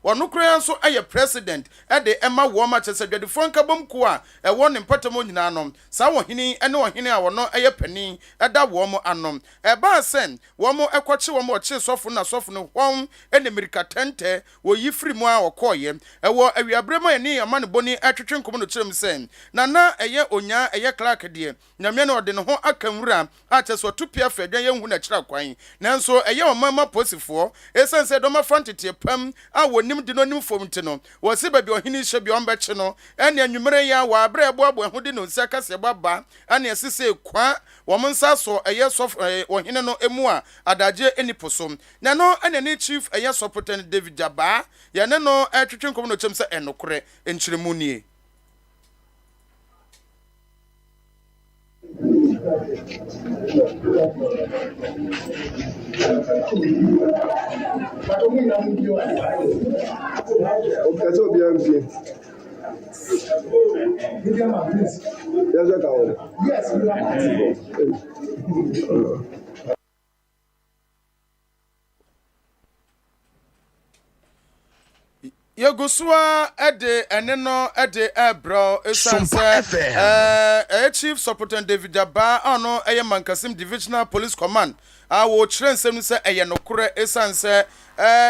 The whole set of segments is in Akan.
Wano kura so aye president de Emma Woma chese dwade fonka bomko a wo ne mpatamo nyina no sa wo hini ene wo hini a wono aye pani da wo mo anom ba sen wo mo ekwache wo mo che sofo na sofo no hon ene mirika tente wo yifri mu a okoye wo awiabrema eni amane boni atwetwe nkomo no kirem sen na eye onya eye clark de nyame na ode ne ho akanwura a chese otupia fedwan ye hu na kira kwan nanso eye wo mama posifo esense do ma frontete pam a wonim di no nim fom ti no wo se ba bi ohini hye bi ombeche no ene anwumere ya wa abra eboabo ho di no nsa kase baba ane esese kwa wo nsa so eye sof ohini no emu a adaje eniposo na no ene ne chief eye supportant David Jaba ya ne no atwetwe nkom no chem se enokore enchiremu nie Okay, so BMC. Yes, Yegusua ede eneno ede ebro esanse chief supportant David Jaba ano eye Mankasim Divisional Police Command wo kire nsem se eye nokure esanse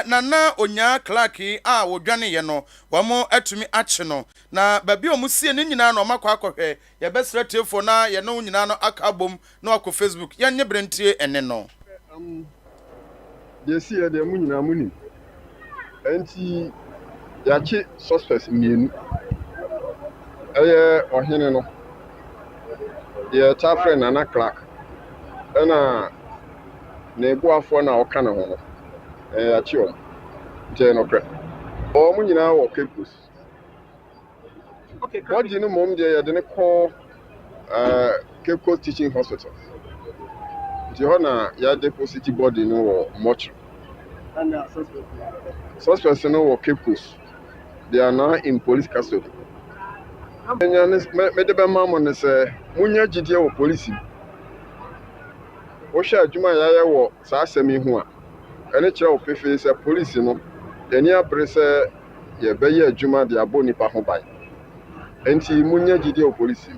nana onya clarki wo dwane ye no wamo atumi ache no na babi omusie ne nyina no makwa akohwe ye besra tiefo na ye no nyina no akabom na akọ Facebook ye nye brentie ene no they see the mu nyina mu ni enti yachi suspects mienu ohene no ye chafren nana clark na ebuafo na oka ne ho no yachi o je no kre o mu nyina wo kepus okay what do you know mom je ye de ne call Cape Coast Teaching Hospital Johana ya deposit body no wo mortuary and suspects no wo Cape Coast. They are now in police custody. Medebe mama ne se munya jidie wo police. Wo sha adwuma yaye wo sa asemi hu a. Ene kire wo pefe se police no. Eni abre se ye beye adwuma de aboni pa ho ban. Enti munya jidie wo police.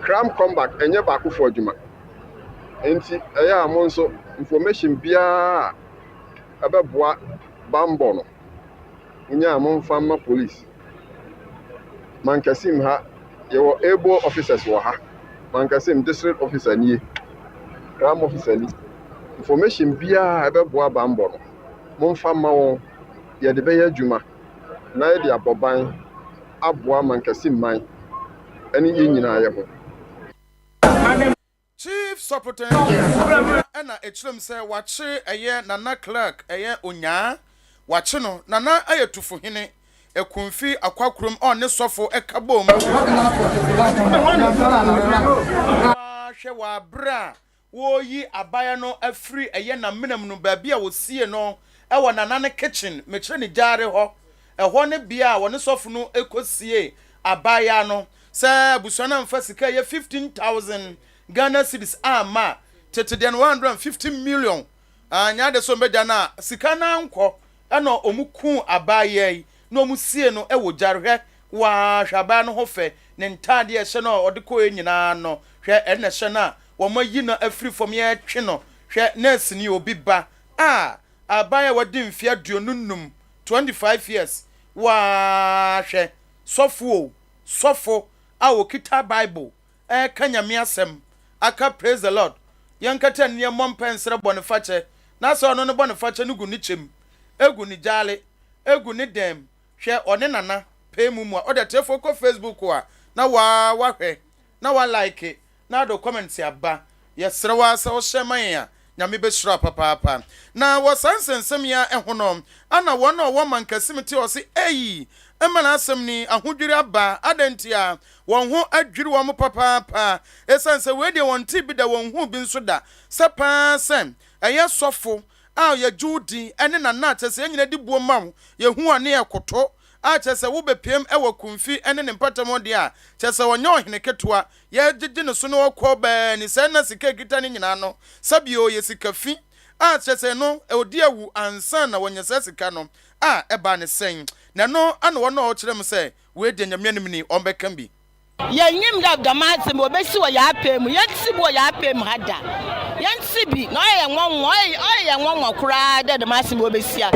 Crime comeback enye ba ko for adwuma. Enti eya amon so information bia abeboa bambo no. Nya amon police Mankasim ha yewo able officers wo ha Mankasim district officer nie crime officer ni information bia abeboa bambo no momfama won ye de beya adwuma na ye de aboban aboa Mankasim man eni nyina ye ho chief supportant na echirem say wache eye nana clerk eye onya wache no nana ayetufu hene ekunfi akwakrom on ne sofo ekabom hwe wa bra wo yi abaya no afri eye na menam no ba bia wo sie no ewo nana ne kitchen mekire ne jare ho eho ne bia wo ne sofo no ekosie abaya no se busana mfa sika ye 15,000 Ghana cedis ama tete den 150 million anya de so mbeda na sika na nko ena omuku abaye na omusie no ewo jarehwe wa hwaba no hofe ne ntade ye hye no odeko enyina no hwe ene hye na wo mayi na afri fom ye twe no hwe nurse ni obi ba abaye wadi mfia duonunum 25 years wa hwe sofo a okita bible kanyame asem aka praise the Lord yankata ne mompensere bonifache na so no ne bonifache no gu ni chem egu ni jale egu ni dem hwe one nana pay mumu o de tefo ko Facebook na wa hwe na wa like na do comments aba yesre wa se o hyeman ya nyame be shira papa na wo sansensem ya ehonom ana wona wo Mankasim ti o se eyi emana asem ni ahodwiri aba adantia won ho adwiri wo mo papa esanse we de won ti bi da won hu bi nso da sepa sem eye sofo ye judi ene na atese enyina di buo mam ye hu ane ekoto atese wo bepiem ewa kumfi ene ne mpatam de a tese wonye ohene ketua ye gigi ne so no kwo ba ni se na sika kita ne nyina no sabio ye sikafi a chese no odi awu ansan na wonyesa sika no a eba ne sen na no ana wo no kire me say we de nyame ni ombeka bi yanyim da gamate mo besi wo ya apem yanti bo ya apem hada yanti bi no ye nwanwo ye nwanwo kura da de masim wo besi a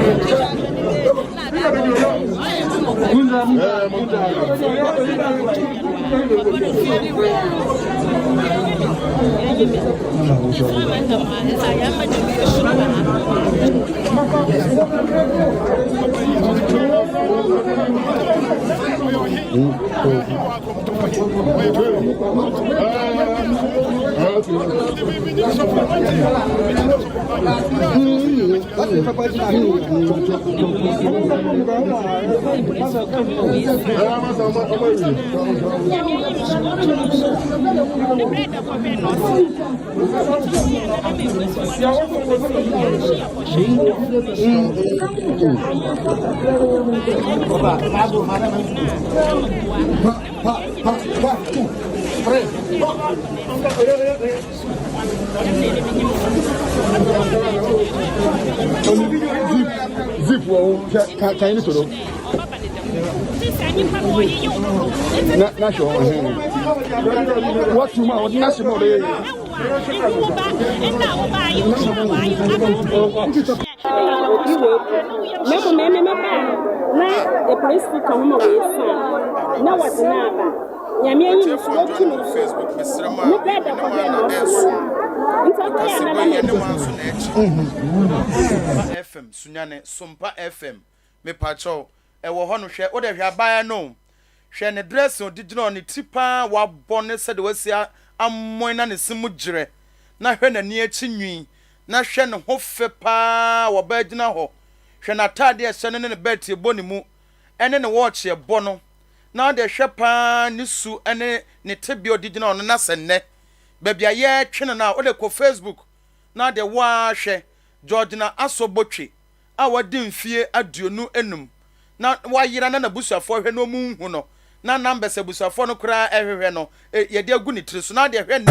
Zip can you do? Not sure. What you want? National Day. Facebook FM Sunyane Sompa FM me pacho ewo ho no hwe wo de hwe abaya no hwe ne dress o digino ne tipa wa bone se de wasi ammon na ne simu gire na hwe na ni achi nwi na hwe ne ho fe pa wo ba gina ho hwe na tade e se ne ne beti boni mu ene ne watch e bono na de hwe pa ni su ene ne tebio digino no na senne babia ye twene na wo de ko Facebook na de wa hwe George na asobotwe a wadi mfie aduonu enum na wayira na busuafo hwe no mu hu no na numbers busuafo no kura ehwehwe no ye de agu ni tiri so na de hwe ne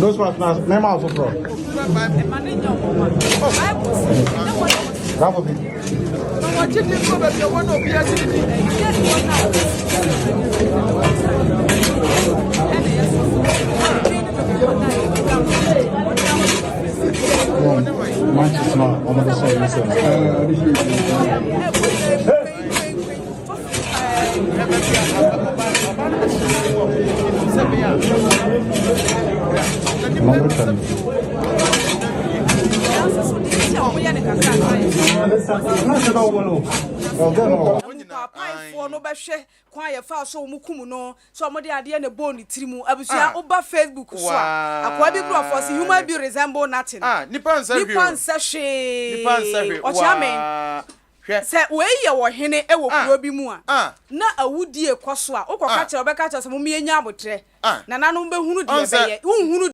Those ones now, name out of fraud. That would be. Manchester not on the same. for no behwe kwa ye fa so mukum no so mo de ade na bone tirimu abusua oba Facebook so akwa bi bro for si human be resemble nothing nipa nsa hwe o chamen se we ye wo hene e wo kuro bi mu a na awudie kwaso a ukọ ka kire obeka kire se mo me nya abotre na nanom be hunu de be ye